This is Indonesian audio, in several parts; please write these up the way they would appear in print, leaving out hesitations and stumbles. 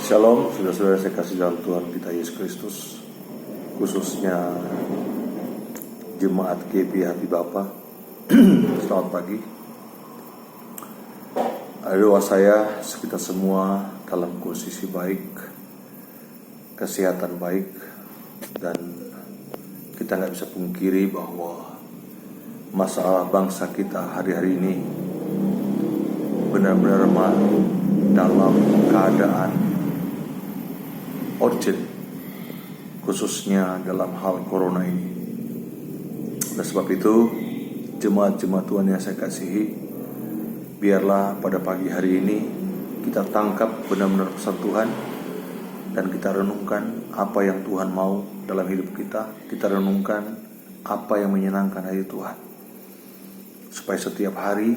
Shalom, saudara-saudara saya kasih dalam Tuhan kita Yesus Kristus, khususnya Jemaat GP Hati Bapa. Selamat pagi. Doa saya kita semua dalam posisi baik, kesehatan baik, dan kita nggak bisa pungkiri bahwa masalah bangsa kita hari-hari ini benar-benar dalam keadaan urgent, khususnya dalam hal corona ini. Oleh sebab itu, jemaat-jemaat Tuhan yang saya kasihi, biarlah pada pagi hari ini kita tangkap benar-benar pesan Tuhan, dan kita renungkan apa yang Tuhan mau dalam hidup kita. Kita renungkan apa yang menyenangkan hati Tuhan, supaya setiap hari,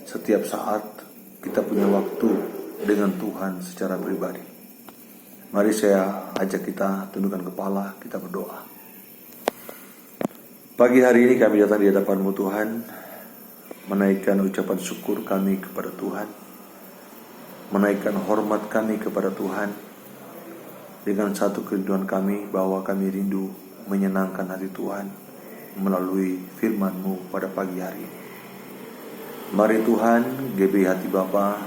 setiap saat kita punya waktu dengan Tuhan secara pribadi. Mari saya ajak kita tundukkan kepala, kita berdoa. Pagi hari ini kami datang di hadapan-Mu Tuhan, menaikkan ucapan syukur kami kepada Tuhan, menaikkan hormat kami kepada Tuhan, dengan satu kerinduan kami bahwa kami rindu menyenangkan hati Tuhan melalui firman-Mu pada pagi hari ini. Mari Tuhan, GB Hati Bapa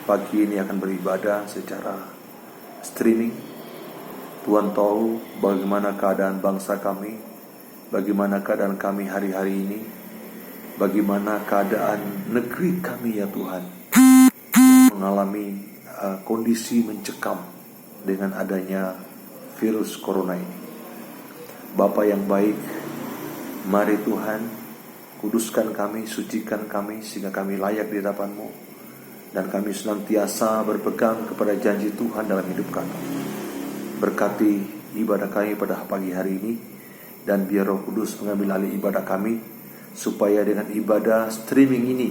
pagi ini akan beribadah secara streaming. Tuhan tahu bagaimana keadaan bangsa kami, bagaimana keadaan kami hari-hari ini, bagaimana keadaan negeri kami ya Tuhan, mengalami kondisi mencekam dengan adanya virus corona ini. Bapa yang baik, mari Tuhan, kuduskan kami, sucikan kami, sehingga kami layak di hadapan-Mu, dan kami senantiasa berpegang kepada janji Tuhan dalam hidup kami. Berkati ibadah kami pada pagi hari ini, dan biar Roh Kudus mengambil alih ibadah kami, supaya dengan ibadah streaming ini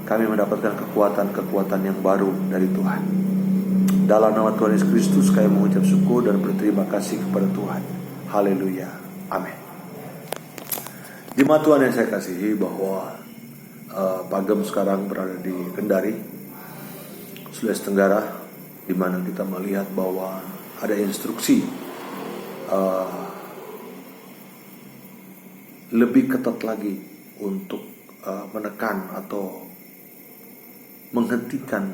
kami mendapatkan kekuatan-kekuatan yang baru dari Tuhan. Dalam nama Tuhan Yesus Kristus kami mengucap syukur dan berterima kasih kepada Tuhan. Haleluya, amin. Jemaat Tuhan yang saya kasihi, bahwa Pagem sekarang berada di Kendari, Sulawesi Tenggara, di mana kita melihat bahwa ada instruksi lebih ketat lagi untuk menekan atau menghentikan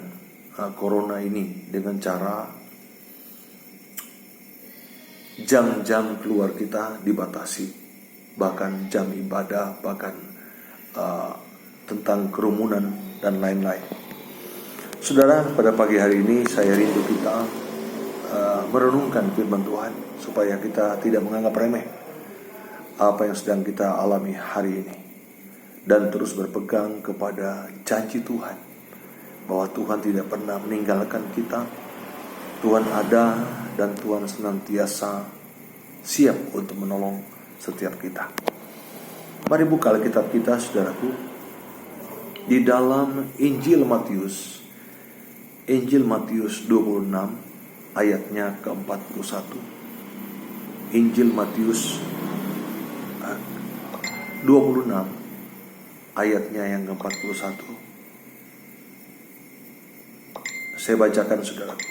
corona ini dengan cara jam-jam keluar kita dibatasi, bahkan jam ibadah, bahkan tentang kerumunan dan lain-lain. Saudara, pada pagi hari ini saya rindu kita merenungkan firman Tuhan, supaya kita tidak menganggap remeh apa yang sedang kita alami hari ini, dan terus berpegang kepada janji Tuhan, bahwa Tuhan tidak pernah meninggalkan kita. Tuhan ada, dan Tuhan senantiasa siap untuk menolong setiap kita. Mari buka Alkitab kita, saudaraku, di dalam Injil Matius 26 ayatnya ke-41. Injil Matius 26 ayatnya yang ke-41. Saya bacakan, saudaraku.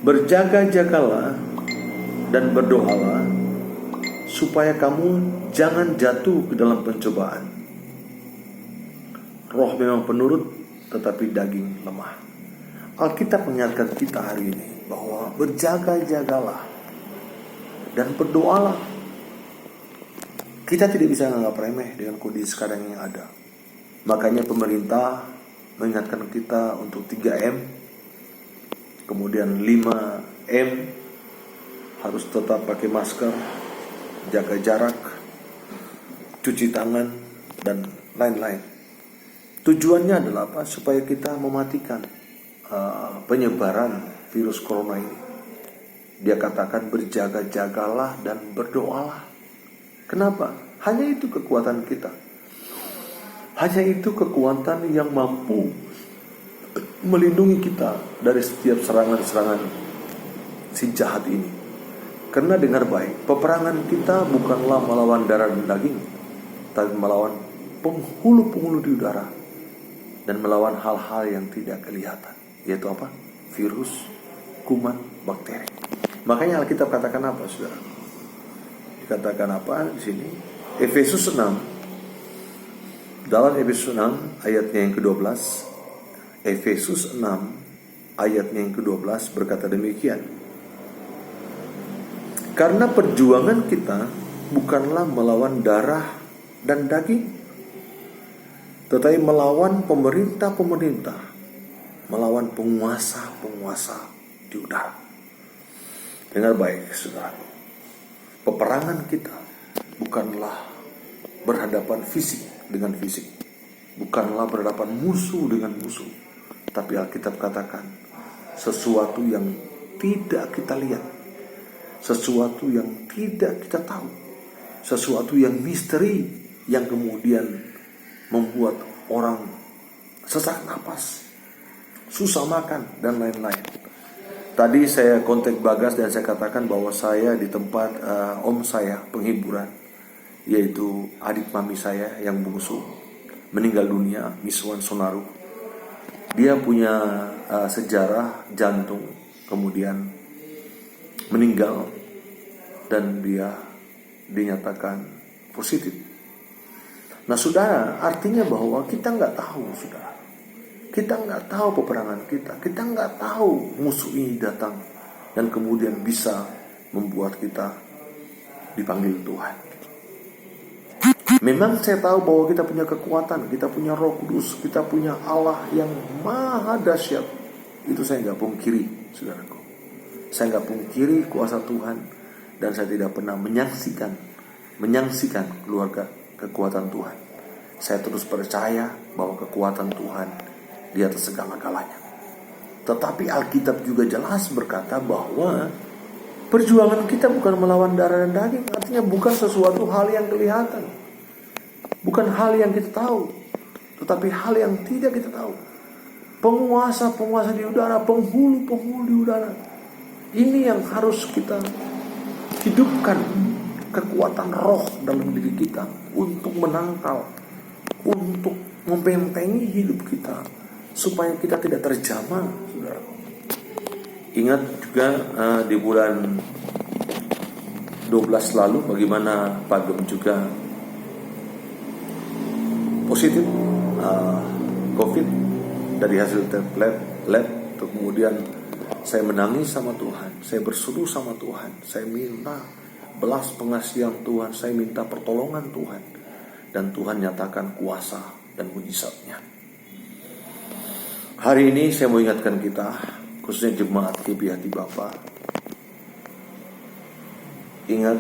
Berjaga-jagalah dan berdoalah, supaya kamu jangan jatuh ke dalam pencobaan. Roh memang penurut, tetapi daging lemah. Alkitab mengingatkan kita hari ini bahwa berjaga-jagalah dan berdoalah. Kita tidak bisa menganggap remeh dengan kondisi sekarang yang ada. Makanya pemerintah mengingatkan kita untuk 3M, kemudian 5M, harus tetap pakai masker, jaga jarak, cuci tangan, dan lain-lain. Tujuannya adalah apa? Supaya kita mematikan penyebaran virus corona ini. Dia katakan berjaga-jagalah dan berdoalah. Kenapa? Hanya itu kekuatan kita. Hanya itu kekuatan yang mampu melindungi kita dari setiap serangan-serangan si jahat ini. Karena dengar baik, peperangan kita bukanlah melawan darah dan daging, tapi melawan penghulu-penghulu di udara dan melawan hal-hal yang tidak kelihatan, yaitu apa? Virus, kuman, bakteri. Makanya Alkitab katakan apa, saudara? Dikatakan apa di sini? Efesus 6. Dalam Efesus 6 ayatnya yang ke-12, Efesus 6 ayatnya yang ke-12 berkata demikian. Karena perjuangan kita bukanlah melawan darah dan daging, tetapi melawan pemerintah-pemerintah, melawan penguasa-penguasa di udara. Dengar baik, saudara. Peperangan kita bukanlah berhadapan fisik dengan fisik, bukanlah berhadapan musuh dengan musuh, tapi Alkitab katakan sesuatu yang tidak kita lihat, sesuatu yang tidak kita tahu, sesuatu yang misteri yang kemudian membuat orang sesak napas, susah makan, dan lain-lain. Tadi saya kontak Bagas dan saya katakan bahwa saya di tempat om saya penghiburan, yaitu adik mami saya yang bungsu meninggal dunia, Miswan Sonaru. Dia punya sejarah jantung, kemudian meninggal dan dia dinyatakan positif. Nah, saudara, artinya bahwa kita nggak tahu, saudara. Kita nggak tahu peperangan kita nggak tahu musuh ini datang dan kemudian bisa membuat kita dipanggil Tuhan. Memang saya tahu bahwa kita punya kekuatan, kita punya Roh Kudus, kita punya Allah yang maha dahsyat. Itu saya nggak pungkiri, saudaraku. Saya nggak pungkiri kuasa Tuhan dan saya tidak pernah menyaksikan keluarga kekuatan Tuhan. Saya terus percaya bahwa kekuatan Tuhan di atas segala-galanya. Tetapi Alkitab juga jelas berkata bahwa perjuangan kita bukan melawan darah dan daging. Artinya bukan sesuatu hal yang kelihatan, bukan hal yang kita tahu, tetapi hal yang tidak kita tahu. Penguasa-penguasa di udara, penghulu-penghulu di udara. Ini yang harus kita hidupkan, kekuatan roh dalam diri kita untuk menangkal, untuk membentengi hidup kita, supaya kita tidak terjamah, saudara. Ingat juga di bulan 12 lalu bagaimana Pak Gem juga positif COVID dari hasil tes lab. Kemudian saya menangis sama Tuhan, saya berseru sama Tuhan, saya minta belas pengasihan Tuhan, saya minta pertolongan Tuhan, dan Tuhan nyatakan kuasa dan mujizatnya. Hari ini saya mau ingatkan kita, khususnya jemaat GBI Hati Bapa, ingat,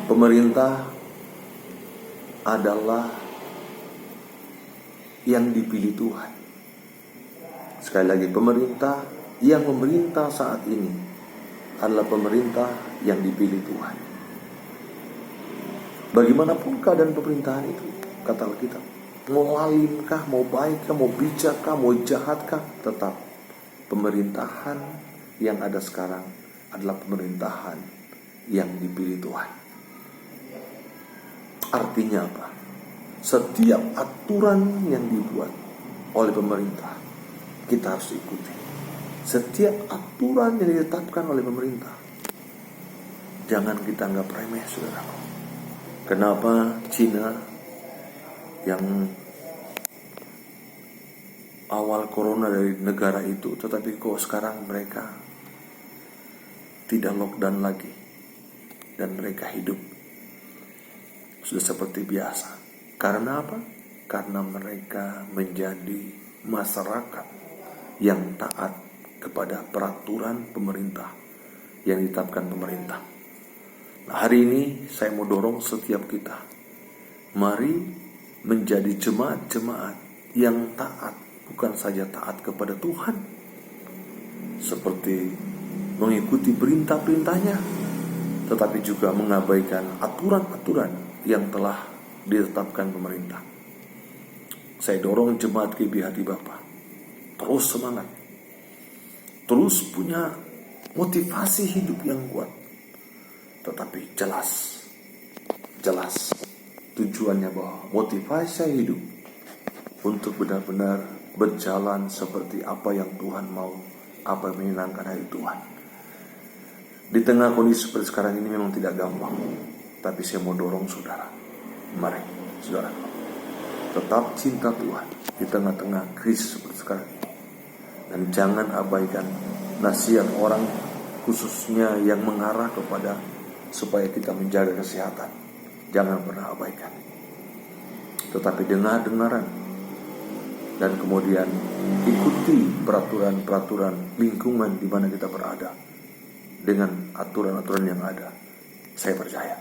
pemerintah adalah yang dipilih Tuhan. Sekali lagi, pemerintah yang memerintah saat ini adalah pemerintah yang dipilih Tuhan. Bagaimanapun keadaan pemerintahan itu, kata Alkitab, mau alimkah, mau baikkah, mau bijakkah, mau jahatkah, tetap pemerintahan yang ada sekarang adalah pemerintahan yang dipilih Tuhan. Artinya apa? Setiap aturan yang dibuat oleh pemerintah kita harus ikuti. Setiap aturan yang ditetapkan oleh pemerintah jangan kita anggap remeh, saudaraku. Kenapa Cina yang awal corona dari negara itu, tetapi kok sekarang mereka tidak lockdown lagi dan mereka hidup sudah seperti biasa? Karena apa? Karena mereka menjadi masyarakat yang taat kepada peraturan pemerintah yang ditetapkan pemerintah. Nah, hari ini saya mau dorong setiap kita, mari menjadi jemaat-jemaat yang taat, bukan saja taat kepada Tuhan seperti mengikuti perintah-perintahnya, tetapi juga mengabaikan aturan-aturan yang telah ditetapkan pemerintah. Saya dorong jemaat GBI Hati Bapa terus semangat, terus punya motivasi hidup yang kuat, tetapi jelas tujuannya bahwa motivasi hidup untuk benar-benar berjalan seperti apa yang Tuhan mau, apa yang menyenangkan hati Tuhan. Di tengah kondisi seperti sekarang ini memang tidak gampang, tapi saya mau dorong saudara, mari saudara, tetap cinta Tuhan di tengah-tengah krisis seperti sekarang ini. Dan jangan abaikan nasihat orang, khususnya yang mengarah kepada supaya kita menjaga kesehatan. Jangan pernah abaikan, tetapi dengar-dengaran dan kemudian ikuti peraturan-peraturan lingkungan di mana kita berada dengan aturan-aturan yang ada. Saya percaya,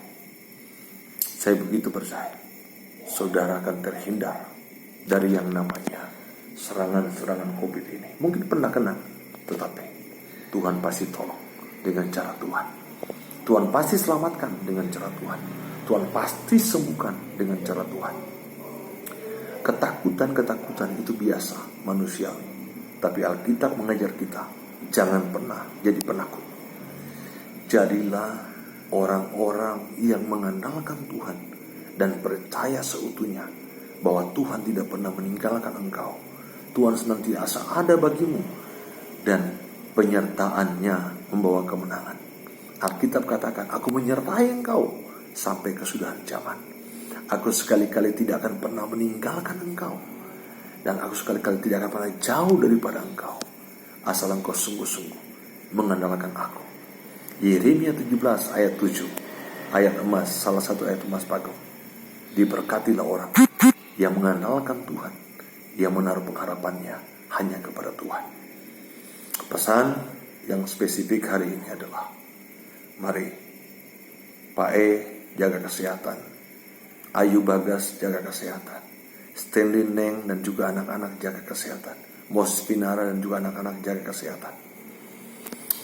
saya begitu percaya, saudara akan terhindar dari yang namanya serangan-serangan COVID ini. Mungkin pernah kena, tetapi Tuhan pasti tolong dengan cara Tuhan. Tuhan pasti selamatkan dengan cara Tuhan. Tuhan pasti sembuhkan dengan cara Tuhan. Ketakutan itu biasa, manusiawi. Tapi Alkitab mengajar kita, jangan pernah jadi penakut. Jadilah orang-orang yang mengandalkan Tuhan dan percaya seutuhnya bahwa Tuhan tidak pernah meninggalkan engkau. Tuhan senantiasa ada bagimu dan penyertaannya membawa kemenangan. Alkitab katakan, aku menyertai engkau sampai kesudahan zaman. Aku sekali-kali tidak akan pernah meninggalkan engkau, dan aku sekali-kali tidak akan pernah jauh daripada engkau, asal engkau sungguh-sungguh mengandalkan aku. Yeremia 17 ayat 7, ayat emas, salah satu ayat emas pagong. Diberkatilah orang yang mengandalkan Tuhan, yang menaruh pengharapannya hanya kepada Tuhan. Pesan yang spesifik hari ini adalah, mari Pak E jaga kesehatan, Ayu Bagas jaga kesehatan, Stanley Neng dan juga anak-anak jaga kesehatan, Mos Pinara dan juga anak-anak jaga kesehatan,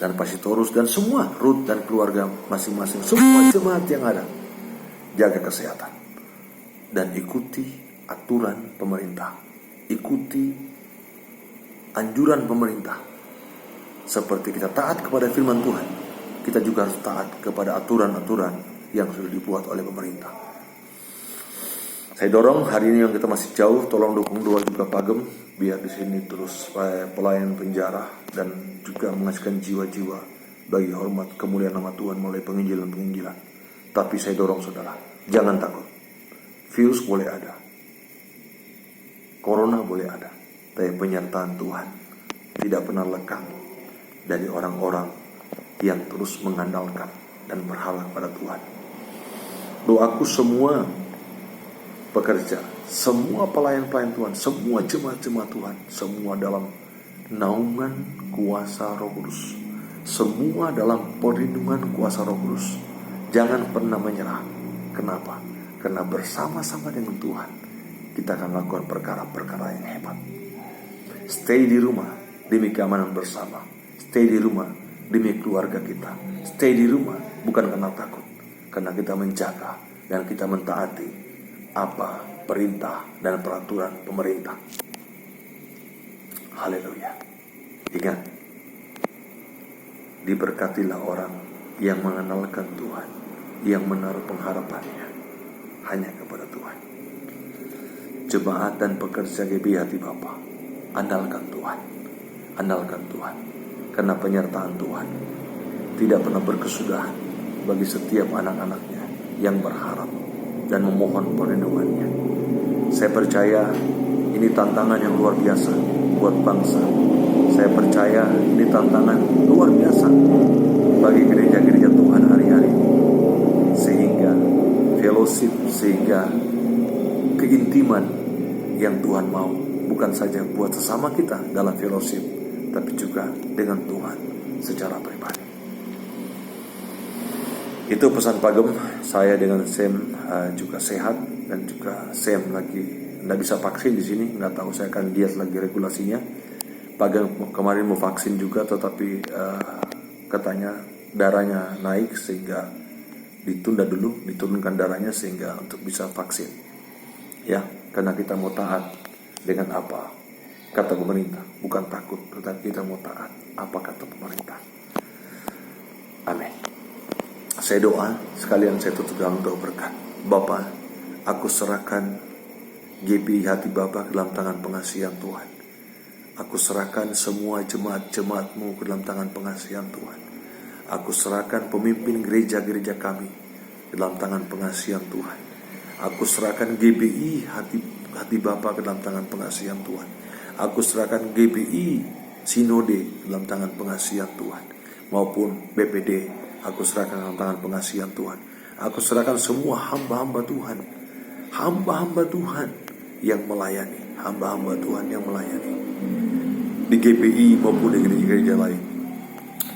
dan Pasitorus dan semua Ruth dan keluarga masing-masing, semua jemaat yang ada jaga kesehatan. Dan ikuti aturan pemerintah, ikuti anjuran pemerintah. Seperti kita taat kepada firman Tuhan, kita juga harus taat kepada aturan-aturan yang sudah dibuat oleh pemerintah. Saya dorong hari ini yang kita masih jauh, tolong dukung doa juga Pagem, biar di sini terus pelayan penjara dan juga menghasilkan jiwa-jiwa bagi hormat kemuliaan nama Tuhan melalui penginjilan-penginjilan. Tapi saya dorong saudara, jangan takut. Virus boleh ada, corona boleh ada, tapi penyertaan Tuhan tidak pernah lekang dari orang-orang yang terus mengandalkan dan berharap pada Tuhan. Doaku semua pekerja, semua pelayan-pelayan Tuhan, semua jemaat-jemaat Tuhan, semua dalam naungan kuasa Roh Kudus, semua dalam perlindungan kuasa Roh Kudus. Jangan pernah menyerah. Kenapa? Karena bersama-sama dengan Tuhan kita akan melakukan perkara-perkara yang hebat. Stay di rumah demi keamanan bersama. Stay di rumah demi keluarga kita. Stay di rumah bukan karena takut, karena kita menjaga dan kita mentaati apa perintah dan peraturan pemerintah. Haleluya. Ingat, diberkatilah orang yang mengandalkan Tuhan, yang menaruh pengharapannya hanya kepada Tuhan. Jemaat dan pekerja GBI Hati Bapa, andalkan Tuhan, andalkan Tuhan, karena penyertaan Tuhan tidak pernah berkesudahan bagi setiap anak-anaknya yang berharap dan memohon perlindungannya. Saya percaya ini tantangan yang luar biasa buat bangsa. Saya percaya ini tantangan luar biasa bagi gereja-gereja Tuhan hari-hari ini. Sehingga fellowship, sehingga keintiman yang Tuhan mau bukan saja buat sesama kita dalam fellowship, tapi juga dengan Tuhan secara pribadi. Itu pesan Pagem. Saya dengan Sam juga sehat, dan juga Sam lagi nggak bisa vaksin di sini, nggak tahu, saya akan lihat lagi regulasinya. Pagem kemarin mau vaksin juga, tetapi katanya darahnya naik sehingga ditunda dulu, diturunkan darahnya sehingga untuk bisa vaksin. Ya, karena kita mau taat dengan apa kata pemerintah, bukan takut, tetapi kita mau taat apa kata pemerintah. Amin. Saya doa, sekalian saya tutup dalam doa berkat. Bapa, aku serahkan GBI hati Bapa ke dalam tangan pengasihan Tuhan. Aku serahkan semua jemaat-jemaat-Mu ke dalam tangan pengasihan Tuhan. Aku serahkan pemimpin gereja-gereja kami ke dalam tangan pengasihan Tuhan. Aku serahkan GBI hati Bapa ke dalam tangan pengasihan Tuhan. Aku serahkan GBI Sinode ke dalam tangan pengasihan Tuhan. Maupun BPD, aku serahkan dalam tangan pengasihan Tuhan. Aku serahkan semua hamba-hamba Tuhan. Hamba-hamba Tuhan yang melayani. Hamba-hamba Tuhan yang melayani. Di GBI maupun di gereja-gereja lain.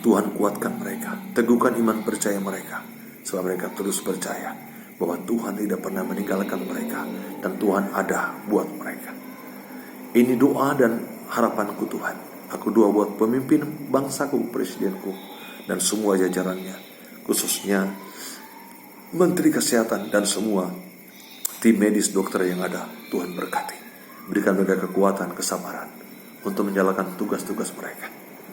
Tuhan kuatkan mereka, teguhkan iman percaya mereka, selama mereka terus percaya bahwa Tuhan tidak pernah meninggalkan mereka dan Tuhan ada buat mereka. Ini doa dan harapanku Tuhan. Aku doa buat pemimpin bangsaku, presidenku, dan semua jajarannya, khususnya Menteri Kesehatan dan semua tim medis dokter yang ada. Tuhan berkati, berikan mereka kekuatan, kesabaran untuk menjalankan tugas-tugas mereka.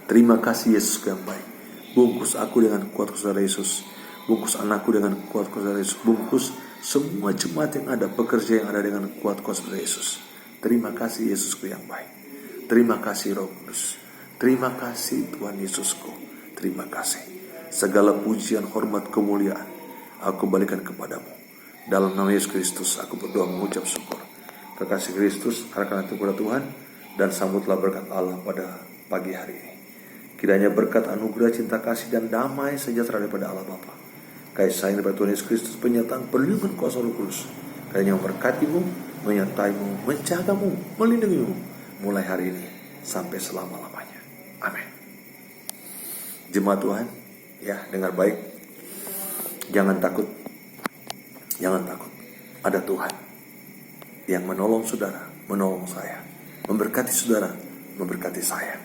Terima kasih Yesus yang baik. Bungkus aku dengan kuat kuasa Yesus. Bungkus anakku dengan kuat kuasa Yesus. Bungkus semua jemaat yang ada, pekerja yang ada dengan kuat kuasa Yesus. Terima kasih Yesusku yang baik. Terima kasih Roh Kudus. Terima kasih Tuhan Yesusku. Terima kasih. Segala pujian, hormat, kemuliaan aku balikan kepadamu. Dalam nama Yesus Kristus aku berdoa mengucap syukur. Kekasih Kristus, arahkan hati kepada Tuhan dan sambutlah berkat Allah pada pagi hari ini. Kiranya berkat anugerah cinta kasih dan damai sejahtera daripada Allah Bapa, kasih sayang daripada Tuhan Yesus Kristus, penyertaan perlindungan kuasa Roh Kudus, kiranya memberkatimu, menyertaimu, menjagamu, melindungimu mulai hari ini sampai selama-lamanya. Amin. Jemaat Tuhan, ya dengar baik, jangan takut, jangan takut. Ada Tuhan yang menolong saudara, menolong saya, memberkati saudara, memberkati saya.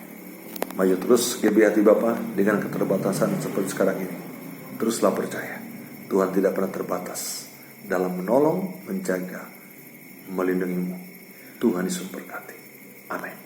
Maju terus GBI hati Bapa dengan keterbatasan seperti sekarang ini. Teruslah percaya, Tuhan tidak pernah terbatas dalam menolong, menjaga, melindungimu. Tuhan Yesus berkati. Amin.